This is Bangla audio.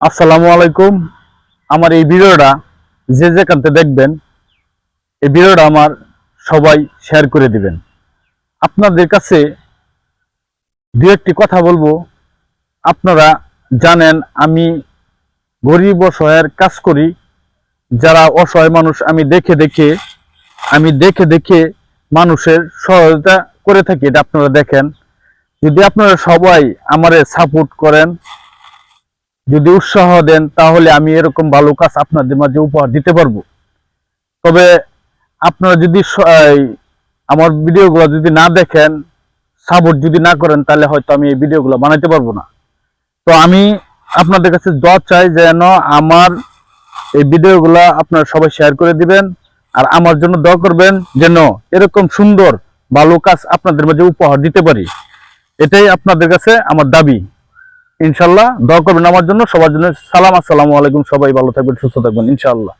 আসসালামু আলাইকুম। আমার এই ভিডিওটা যে যেখানতে দেখবেন, এই ভিডিওটা আমার সবাই শেয়ার করে দিবেন। আপনাদের কাছে দু একটি কথা বলবো। আপনারা জানেন আমি গরিব অসহায়ের কাজ করি। যারা অসহায় মানুষ আমি দেখে দেখে মানুষের সহায়তা করে থাকি। এটা আপনারা দেখেন। যদি আপনারা সবাই আমারে সাপোর্ট করেন, যদি উৎসাহ দেন, তাহলে আমি এরকম ভালো কাজ আপনাদের মাঝে উপহার দিতে পারবো। তবে আপনারা যদি আমার ভিডিওগুলো যদি না দেখেন, সাপোর্ট যদি না করেন, তাহলে হয়তো আমি এই ভিডিওগুলো বানাইতে পারবো না। তো আমি আপনাদের কাছে দোয়া চাই যেন আমার এই ভিডিওগুলো আপনারা সবাই শেয়ার করে দিবেন, আর আমার জন্য দোয়া করবেন যেন এরকম সুন্দর ভালো কাজ আপনাদের মাঝে উপহার দিতে পারি। এটাই আপনাদের কাছে আমার দাবি। ইনশাল্লাহ দোয়া করবেন আমার জন্য, সবার জন্য। সালাম, আসসালামু আলাইকুম। সবাই ভালো থাকবেন, সুস্থ থাকবেন ইনশাআল্লাহ।